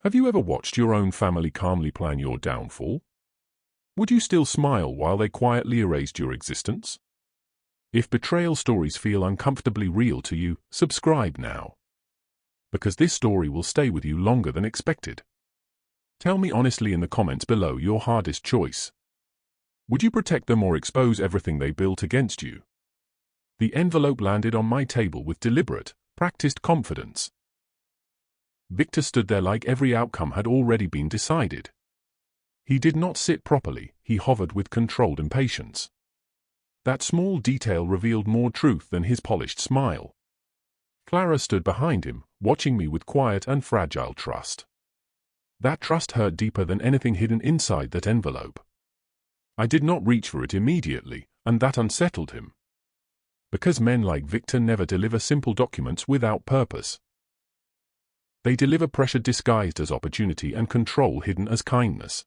Have you ever watched your own family calmly plan your downfall? Would you still smile while they quietly erased your existence? If betrayal stories feel uncomfortably real to you, subscribe now. Because this story will stay with you longer than expected. Tell me honestly in the comments below your hardest choice. Would you protect them or expose everything they built against you? The envelope landed on my table with deliberate, practiced confidence. Victor stood there like every outcome had already been decided. He did not sit properly, he hovered with controlled impatience. That small detail revealed more truth than his polished smile. Clara stood behind him, watching me with quiet and fragile trust. That trust hurt deeper than anything hidden inside that envelope. I did not reach for it immediately, and that unsettled him. Because men like Victor never deliver simple documents without purpose. They deliver pressure disguised as opportunity and control hidden as kindness.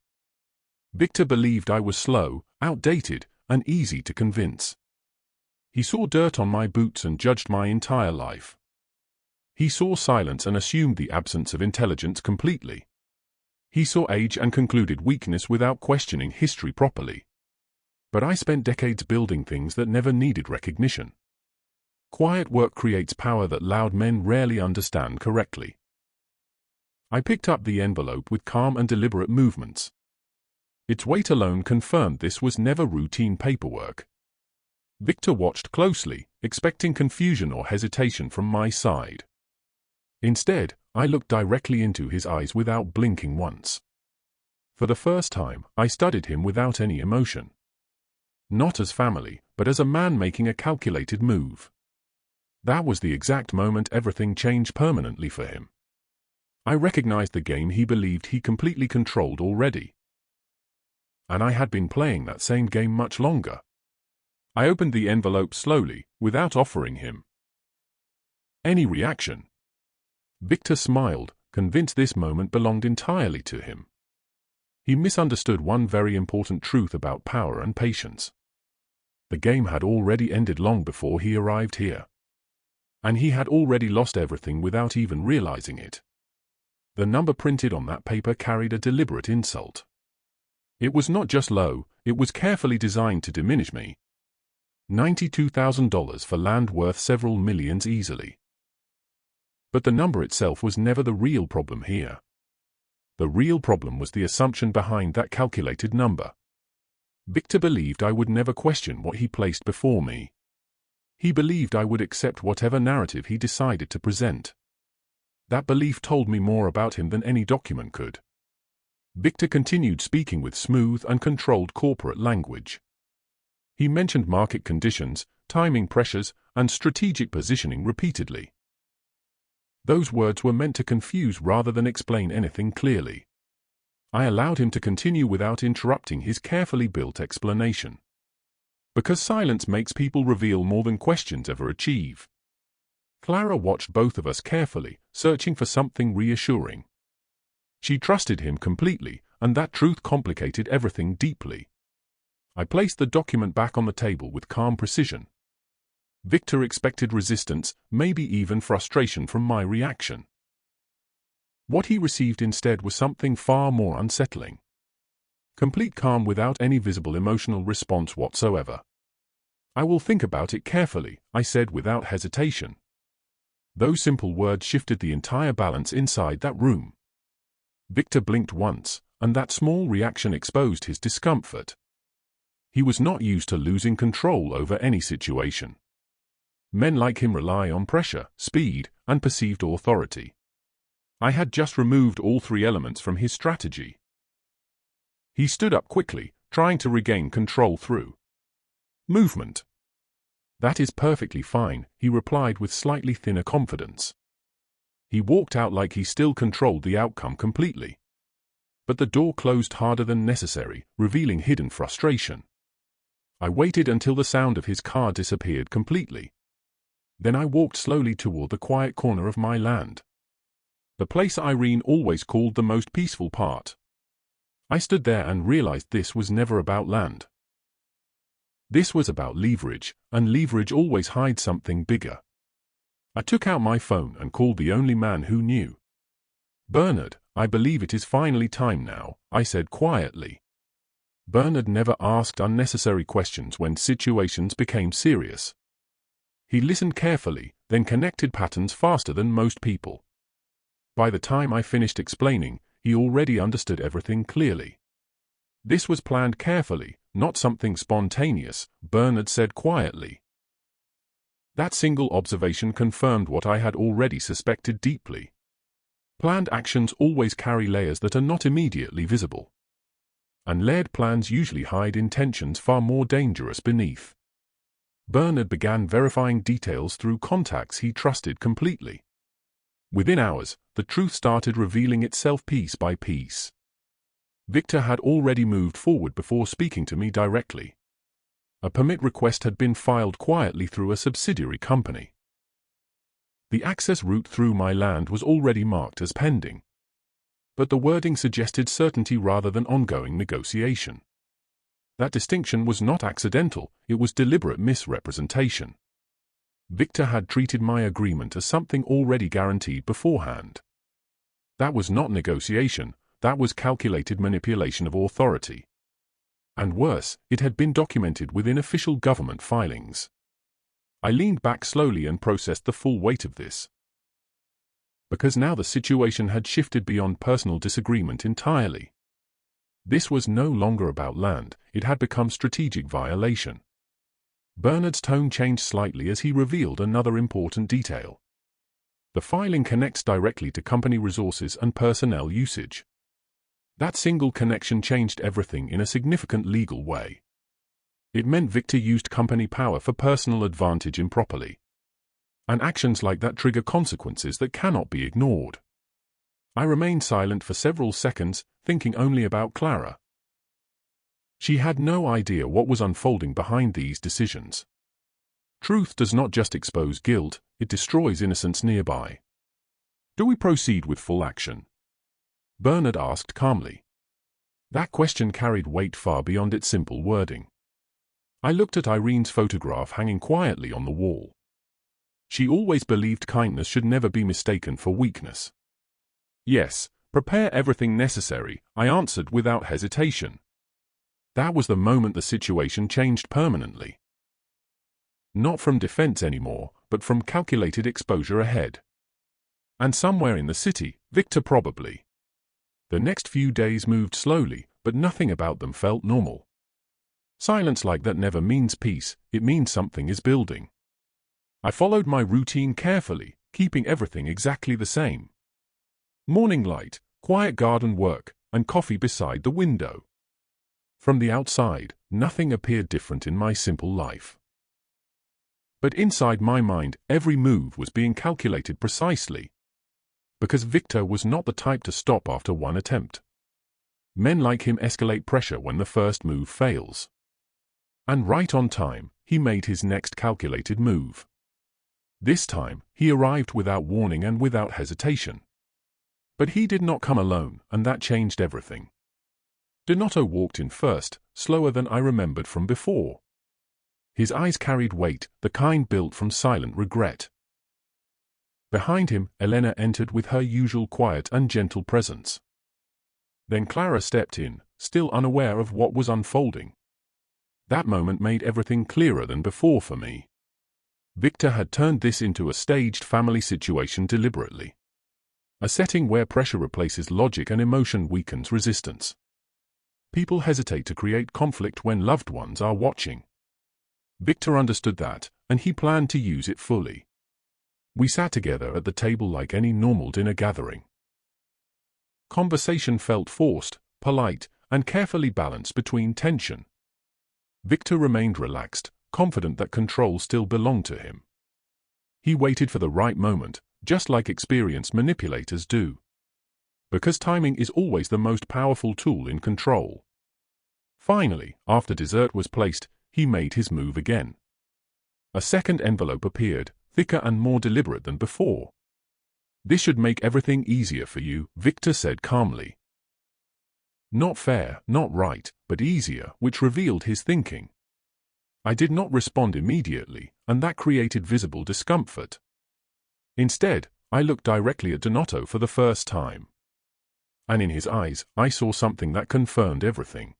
Victor believed I was slow, outdated, and easy to convince. He saw dirt on my boots and judged my entire life. He saw silence and assumed the absence of intelligence completely. He saw age and concluded weakness without questioning history properly. But I spent decades building things that never needed recognition. Quiet work creates power that loud men rarely understand correctly. I picked up the envelope with calm and deliberate movements. Its weight alone confirmed this was never routine paperwork. Victor watched closely, expecting confusion or hesitation from my side. Instead, I looked directly into his eyes without blinking once. For the first time, I studied him without any emotion. Not as family, but as a man making a calculated move. That was the exact moment everything changed permanently for him. I recognized the game he believed he completely controlled already. And I had been playing that same game much longer. I opened the envelope slowly, without offering him any reaction. Victor smiled, convinced this moment belonged entirely to him. He misunderstood one very important truth about power and patience. The game had already ended long before he arrived here. And he had already lost everything without even realizing it. The number printed on that paper carried a deliberate insult. It was not just low, it was carefully designed to diminish me. $92,000 for land worth several millions easily. But the number itself was never the real problem here. The real problem was the assumption behind that calculated number. Victor believed I would never question what he placed before me. He believed I would accept whatever narrative he decided to present. That belief told me more about him than any document could. Victor continued speaking with smooth and controlled corporate language. He mentioned market conditions, timing pressures, and strategic positioning repeatedly. Those words were meant to confuse rather than explain anything clearly. I allowed him to continue without interrupting his carefully built explanation. Because silence makes people reveal more than questions ever achieve. Clara watched both of us carefully, searching for something reassuring. She trusted him completely, and that truth complicated everything deeply. I placed the document back on the table with calm precision. Victor expected resistance, maybe even frustration from my reaction. What he received instead was something far more unsettling. Complete calm without any visible emotional response whatsoever. "I will think about it carefully," I said without hesitation. Those simple words shifted the entire balance inside that room. Victor blinked once, and that small reaction exposed his discomfort. He was not used to losing control over any situation. Men like him rely on pressure, speed, and perceived authority. I had just removed all three elements from his strategy. He stood up quickly, trying to regain control through movement. "That is perfectly fine," he replied with slightly thinner confidence. He walked out like he still controlled the outcome completely. But the door closed harder than necessary, revealing hidden frustration. I waited until the sound of his car disappeared completely. Then I walked slowly toward the quiet corner of my land. The place Irene always called the most peaceful part. I stood there and realized this was never about land. This was about leverage, and leverage always hides something bigger. I took out my phone and called the only man who knew. "Bernard, I believe it is finally time now, I said quietly. Bernard never asked unnecessary questions when situations became serious. He listened carefully, then connected patterns faster than most people. By the time I finished explaining, he already understood everything clearly. This was planned carefully, not something spontaneous, Bernard said quietly. That single observation confirmed what I had already suspected deeply. Planned actions always carry layers that are not immediately visible. And layered plans usually hide intentions far more dangerous beneath. Bernard began verifying details through contacts he trusted completely. Within hours, the truth started revealing itself piece by piece. Victor had already moved forward before speaking to me directly. A permit request had been filed quietly through a subsidiary company. The access route through my land was already marked as pending. But the wording suggested certainty rather than ongoing negotiation. That distinction was not accidental, it was deliberate misrepresentation. Victor had treated my agreement as something already guaranteed beforehand. That was not negotiation, that was calculated manipulation of authority. And worse, it had been documented within official government filings. I leaned back slowly and processed the full weight of this. Because now the situation had shifted beyond personal disagreement entirely. This was no longer about land, it had become strategic violation. Bernard's tone changed slightly as he revealed another important detail. The filing connects directly to company resources and personnel usage. That single connection changed everything in a significant legal way. It meant Victor used company power for personal advantage improperly. And actions like that trigger consequences that cannot be ignored. I remained silent for several seconds, thinking only about Clara. She had no idea what was unfolding behind these decisions. Truth does not just expose guilt, it destroys innocence nearby. Do we proceed with full action? Bernard asked calmly. That question carried weight far beyond its simple wording. I looked at Irene's photograph hanging quietly on the wall. She always believed kindness should never be mistaken for weakness. Yes, prepare everything necessary, I answered without hesitation. That was the moment the situation changed permanently. Not from defense anymore, but from calculated exposure ahead. And somewhere in the city, Victor probably. The next few days moved slowly, but nothing about them felt normal. Silence like that never means peace, it means something is building. I followed my routine carefully, keeping everything exactly the same. Morning light, quiet garden work, and coffee beside the window. From the outside, nothing appeared different in my simple life. But inside my mind, every move was being calculated precisely. Because Victor was not the type to stop after one attempt. Men like him escalate pressure when the first move fails. And right on time, he made his next calculated move. This time, he arrived without warning and without hesitation. But he did not come alone, and that changed everything. Donato walked in first, slower than I remembered from before. His eyes carried weight, the kind built from silent regret. Behind him, Elena entered with her usual quiet and gentle presence. Then Clara stepped in, still unaware of what was unfolding. That moment made everything clearer than before for me. Victor had turned this into a staged family situation deliberately. A setting where pressure replaces logic and emotion weakens resistance. People hesitate to create conflict when loved ones are watching. Victor understood that, and he planned to use it fully. We sat together at the table like any normal dinner gathering. Conversation felt forced, polite, and carefully balanced between tension. Victor remained relaxed, confident that control still belonged to him. He waited for the right moment, just like experienced manipulators do. Because timing is always the most powerful tool in control. Finally, after dessert was placed, he made his move again. A second envelope appeared, thicker and more deliberate than before. This should make everything easier for you, Victor said calmly. Not fair, not right, but easier, which revealed his thinking. I did not respond immediately, and that created visible discomfort. Instead, I looked directly at Donato for the first time. And in his eyes, I saw something that confirmed everything.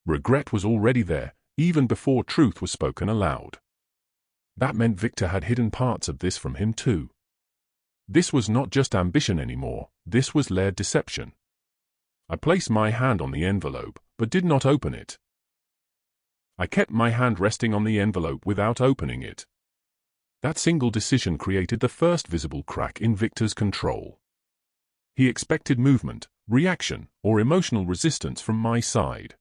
Regret was already there, even before truth was spoken aloud. That meant Victor had hidden parts of this from him too. This was not just ambition anymore, this was layered deception. I placed my hand on the envelope, but did not open it. I kept my hand resting on the envelope without opening it. That single decision created the first visible crack in Victor's control. He expected movement, reaction, or emotional resistance from my side.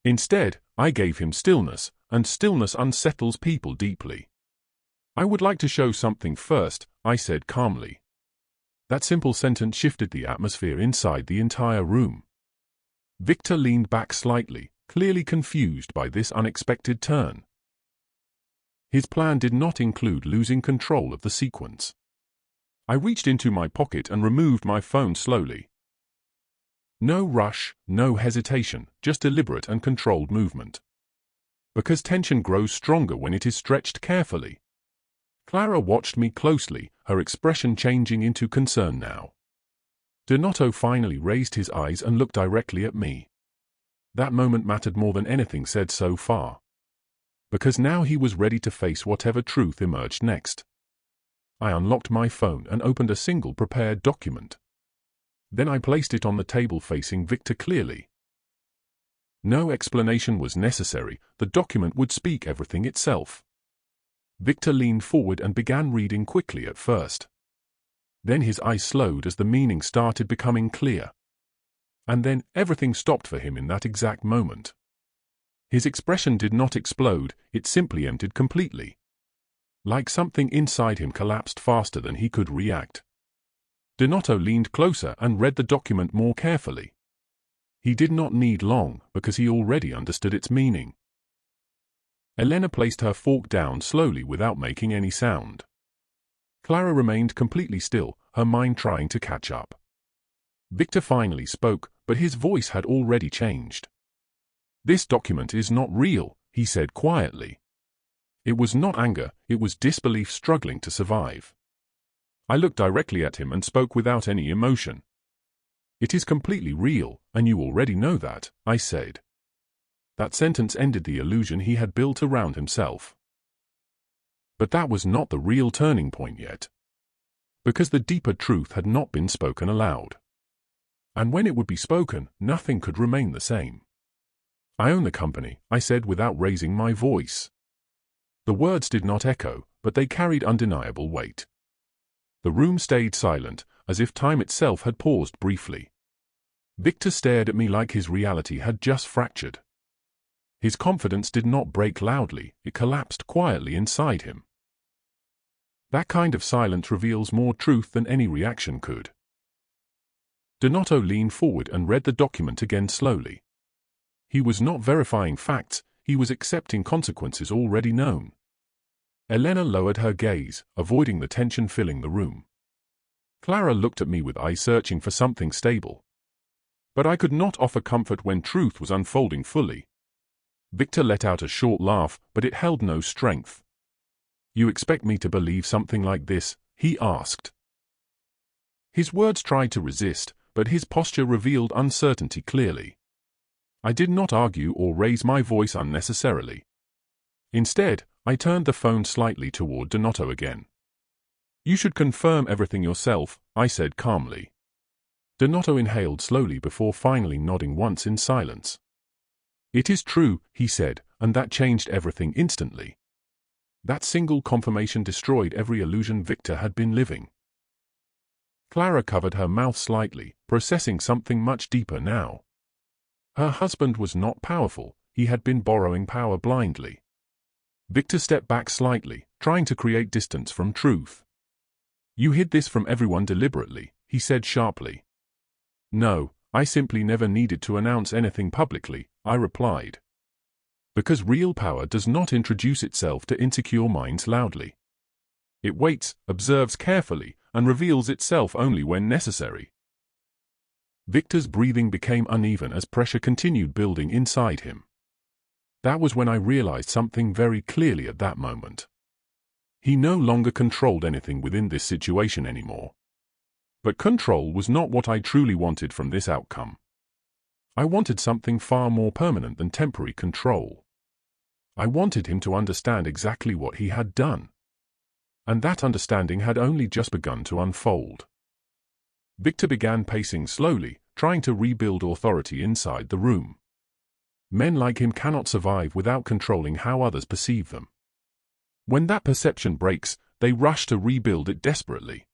Instead, I gave him stillness, and stillness unsettles people deeply. "I would like to show something first," I said calmly. That simple sentence shifted the atmosphere inside the entire room. Victor leaned back slightly, clearly confused by this unexpected turn. His plan did not include losing control of the sequence. I reached into my pocket and removed my phone slowly. No rush, no hesitation, just deliberate and controlled movement. Because tension grows stronger when it is stretched carefully. Clara watched me closely, her expression changing into concern now. Donato finally raised his eyes and looked directly at me. That moment mattered more than anything said so far. Because now he was ready to face whatever truth emerged next. I unlocked my phone and opened a single prepared document. Then I placed it on the table facing Victor clearly. No explanation was necessary, the document would speak everything itself. Victor leaned forward and began reading quickly at first. Then his eyes slowed as the meaning started becoming clear. And then everything stopped for him in that exact moment. His expression did not explode, it simply emptied completely. Like something inside him collapsed faster than he could react. Donato leaned closer and read the document more carefully. He did not need long, because he already understood its meaning. Elena placed her fork down slowly without making any sound. Clara remained completely still, her mind trying to catch up. Victor finally spoke, but his voice had already changed. "This document is not real," he said quietly. It was not anger, it was disbelief struggling to survive. I looked directly at him and spoke without any emotion. "It is completely real, and you already know that," I said. That sentence ended the illusion he had built around himself. But that was not the real turning point yet. Because the deeper truth had not been spoken aloud. And when it would be spoken, nothing could remain the same. "I own the company," I said without raising my voice. The words did not echo, but they carried undeniable weight. The room stayed silent, as if time itself had paused briefly. Victor stared at me like his reality had just fractured. His confidence did not break loudly, it collapsed quietly inside him. That kind of silence reveals more truth than any reaction could. Donato leaned forward and read the document again slowly. He was not verifying facts, he was accepting consequences already known. Elena lowered her gaze, avoiding the tension filling the room. Clara looked at me with eyes searching for something stable. But I could not offer comfort when truth was unfolding fully. Victor let out a short laugh, but it held no strength. "You expect me to believe something like this?" he asked. His words tried to resist, but his posture revealed uncertainty clearly. I did not argue or raise my voice unnecessarily. Instead, I turned the phone slightly toward Donato again. "You should confirm everything yourself," I said calmly. Donato inhaled slowly before finally nodding once in silence. "It is true," he said, and that changed everything instantly. That single confirmation destroyed every illusion Victor had been living. Clara covered her mouth slightly, processing something much deeper now. Her husband was not powerful, he had been borrowing power blindly. Victor stepped back slightly, trying to create distance from truth. "You hid this from everyone deliberately," he said sharply. "No, I simply never needed to announce anything publicly," I replied. Because real power does not introduce itself to insecure minds loudly. It waits, observes carefully, and reveals itself only when necessary. Victor's breathing became uneven as pressure continued building inside him. That was when I realized something very clearly at that moment. He no longer controlled anything within this situation anymore. But control was not what I truly wanted from this outcome. I wanted something far more permanent than temporary control. I wanted him to understand exactly what he had done. And that understanding had only just begun to unfold. Victor began pacing slowly, trying to rebuild authority inside the room. Men like him cannot survive without controlling how others perceive them. When that perception breaks, they rush to rebuild it desperately.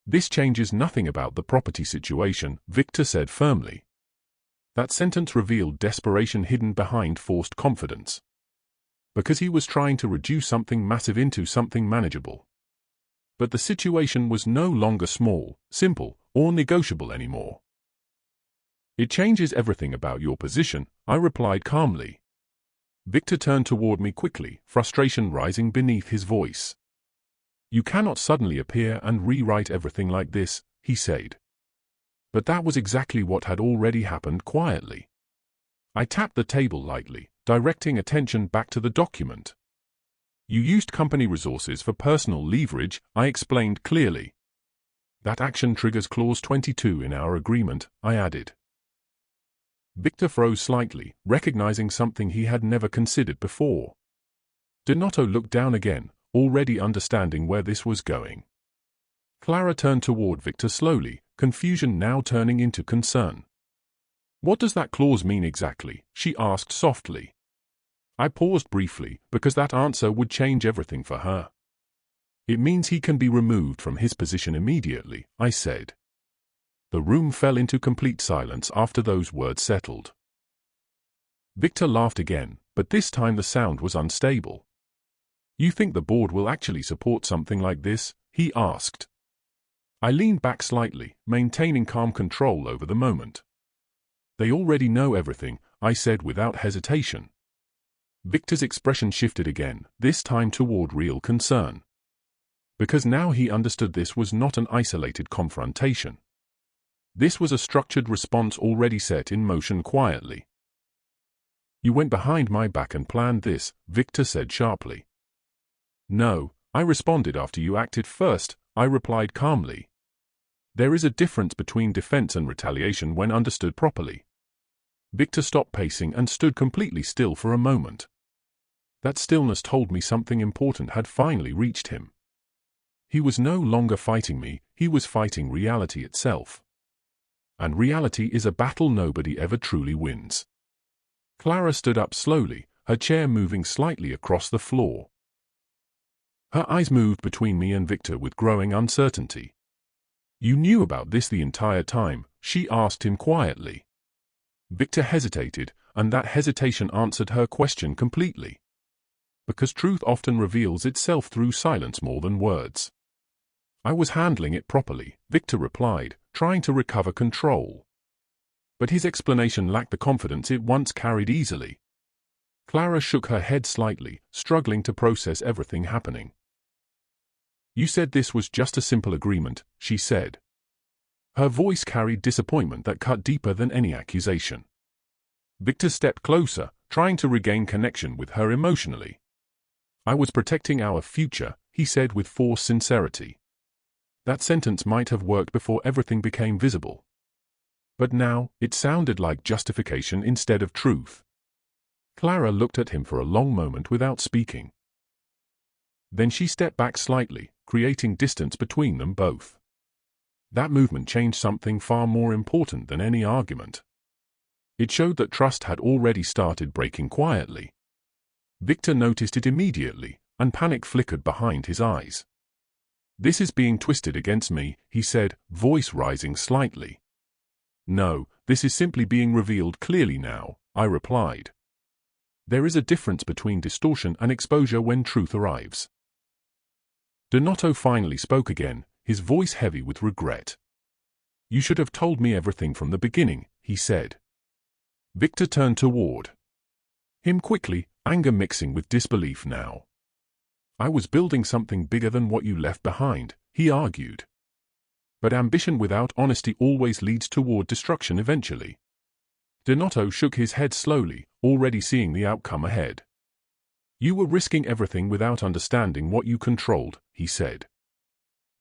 This changes nothing about the property situation, Victor said firmly. That sentence revealed desperation hidden behind forced confidence. Because he was trying to reduce something massive into something manageable. But the situation was no longer small, simple, or negotiable anymore. It changes everything about your position, I replied calmly. Victor turned toward me quickly, frustration rising beneath his voice. You cannot suddenly appear and rewrite everything like this, he said. But that was exactly what had already happened quietly. I tapped the table lightly, directing attention back to the document. You used company resources for personal leverage, I explained clearly. That action triggers Clause 22 in our agreement, I added. Victor froze slightly, recognizing something he had never considered before. Donato looked down again, already understanding where this was going. Clara turned toward Victor slowly, confusion now turning into concern. What does that clause mean exactly? She asked softly. I paused briefly, because that answer would change everything for her. It means he can be removed from his position immediately, I said. The room fell into complete silence after those words settled. Victor laughed again, but this time the sound was unstable. You think the board will actually support something like this? He asked. I leaned back slightly, maintaining calm control over the moment. They already know everything, I said without hesitation. Victor's expression shifted again, this time toward real concern. Because now he understood this was not an isolated confrontation. This was a structured response already set in motion quietly. You went behind my back and planned this, Victor said sharply. No, I responded after you acted first, I replied calmly. There is a difference between defense and retaliation when understood properly. Victor stopped pacing and stood completely still for a moment. That stillness told me something important had finally reached him. He was no longer fighting me, he was fighting reality itself. And reality is a battle nobody ever truly wins. Clara stood up slowly, her chair moving slightly across the floor. Her eyes moved between me and Victor with growing uncertainty. You knew about this the entire time, she asked him quietly. Victor hesitated, and that hesitation answered her question completely. Because truth often reveals itself through silence more than words. I was handling it properly, Victor replied, trying to recover control. But his explanation lacked the confidence it once carried easily. Clara shook her head slightly, struggling to process everything happening. You said this was just a simple agreement, she said. Her voice carried disappointment that cut deeper than any accusation. Victor stepped closer, trying to regain connection with her emotionally. I was protecting our future, he said with forced sincerity. That sentence might have worked before everything became visible. But now, it sounded like justification instead of truth. Clara looked at him for a long moment without speaking. Then she stepped back slightly, creating distance between them both. That movement changed something far more important than any argument. It showed that trust had already started breaking quietly. Victor noticed it immediately, and panic flickered behind his eyes. This is being twisted against me, he said, voice rising slightly. No, this is simply being revealed clearly now, I replied. There is a difference between distortion and exposure when truth arrives. Donato finally spoke again, his voice heavy with regret. You should have told me everything from the beginning, he said. Victor turned toward him quickly, anger mixing with disbelief now. I was building something bigger than what you left behind, he argued. But ambition without honesty always leads toward destruction eventually. Donato shook his head slowly, already seeing the outcome ahead. You were risking everything without understanding what you controlled, he said.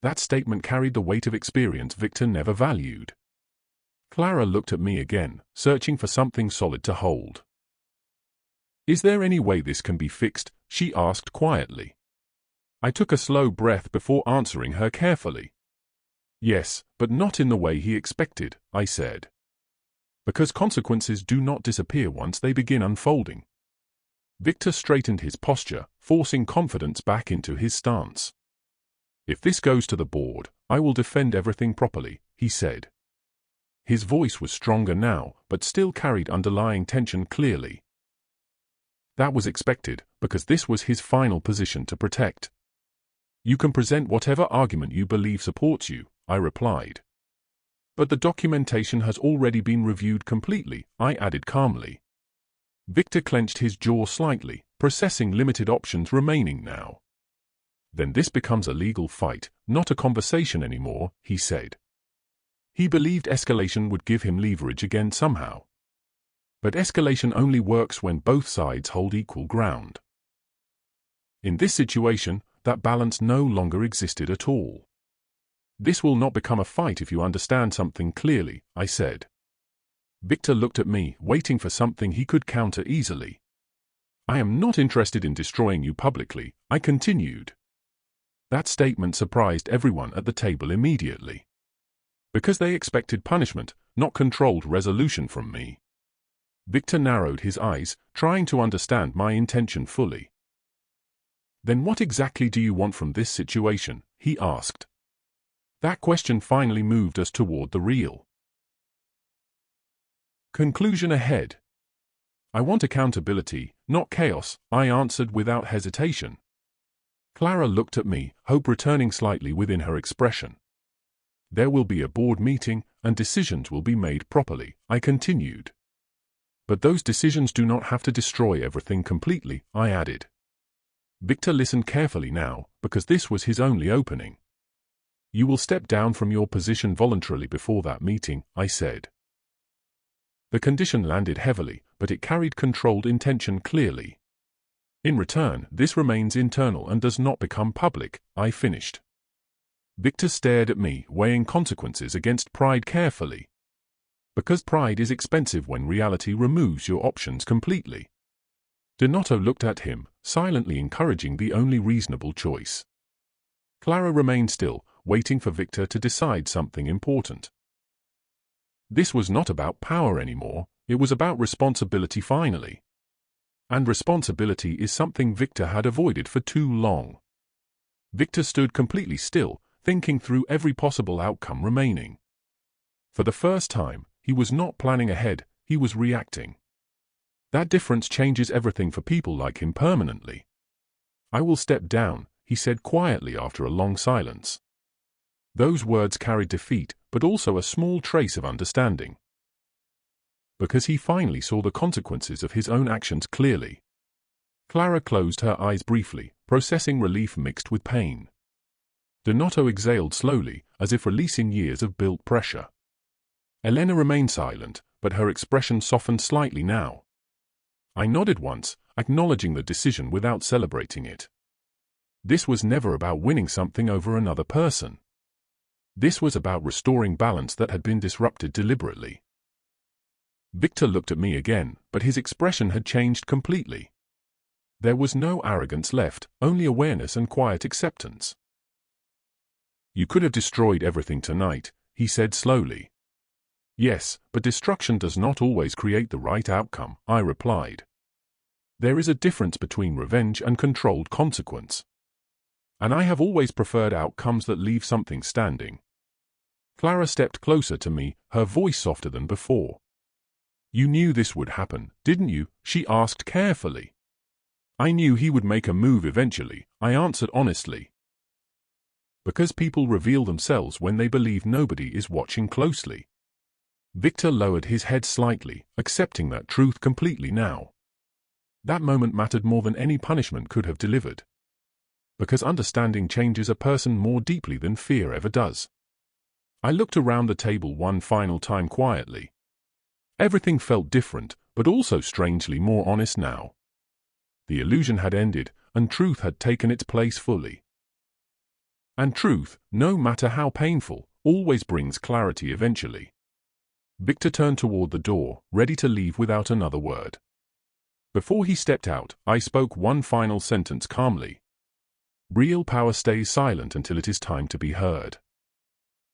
That statement carried the weight of experience Victor never valued. Clara looked at me again, searching for something solid to hold. "Is there any way this can be fixed?" she asked quietly. I took a slow breath before answering her carefully. "Yes, but not in the way he expected," I said. "Because consequences do not disappear once they begin unfolding." Victor straightened his posture, forcing confidence back into his stance. "If this goes to the board, I will defend everything properly," he said. His voice was stronger now, but still carried underlying tension clearly. That was expected, because this was his final position to protect. "You can present whatever argument you believe supports you," I replied. "But the documentation has already been reviewed completely," I added calmly. Victor clenched his jaw slightly, processing limited options remaining now. "Then this becomes a legal fight, not a conversation anymore," he said. He believed escalation would give him leverage again somehow. But escalation only works when both sides hold equal ground. In this situation, that balance no longer existed at all. "This will not become a fight if you understand something clearly," I said. Victor looked at me, waiting for something he could counter easily. "I am not interested in destroying you publicly," I continued. That statement surprised everyone at the table immediately. Because they expected punishment, not controlled resolution from me. Victor narrowed his eyes, trying to understand my intention fully. "Then what exactly do you want from this situation?" he asked. That question finally moved us toward the real. Conclusion ahead. "I want accountability, not chaos," I answered without hesitation. Clara looked at me, hope returning slightly within her expression. "There will be a board meeting, and decisions will be made properly," I continued. "But those decisions do not have to destroy everything completely," I added. Victor listened carefully now, because this was his only opening. "You will step down from your position voluntarily before that meeting," I said. The condition landed heavily, but it carried controlled intention clearly. "In return, this remains internal and does not become public," I finished. Victor stared at me, weighing consequences against pride carefully. Because pride is expensive when reality removes your options completely. Donato looked at him, silently encouraging the only reasonable choice. Clara remained still, waiting for Victor to decide something important. This was not about power anymore, it was about responsibility finally. And responsibility is something Victor had avoided for too long. Victor stood completely still, thinking through every possible outcome remaining. For the first time, he was not planning ahead, he was reacting. That difference changes everything for people like him permanently. "I will step down," he said quietly after a long silence. Those words carried defeat, but also a small trace of understanding. Because he finally saw the consequences of his own actions clearly. Clara closed her eyes briefly, processing relief mixed with pain. Donato exhaled slowly, as if releasing years of built pressure. Elena remained silent, but her expression softened slightly now. I nodded once, acknowledging the decision without celebrating it. This was never about winning something over another person. This was about restoring balance that had been disrupted deliberately. Victor looked at me again, but his expression had changed completely. There was no arrogance left, only awareness and quiet acceptance. "You could have destroyed everything tonight," he said slowly. "Yes, but destruction does not always create the right outcome," I replied. "There is a difference between revenge and controlled consequence. And I have always preferred outcomes that leave something standing." Clara stepped closer to me, her voice softer than before. "You knew this would happen, didn't you?" she asked carefully. "I knew he would make a move eventually," I answered honestly. Because people reveal themselves when they believe nobody is watching closely. Victor lowered his head slightly, accepting that truth completely now. That moment mattered more than any punishment could have delivered. Because understanding changes a person more deeply than fear ever does. I looked around the table one final time quietly. Everything felt different, but also strangely more honest now. The illusion had ended, and truth had taken its place fully. And truth, no matter how painful, always brings clarity eventually. Victor turned toward the door, ready to leave without another word. Before he stepped out, I spoke one final sentence calmly. Real power stays silent until it is time to be heard.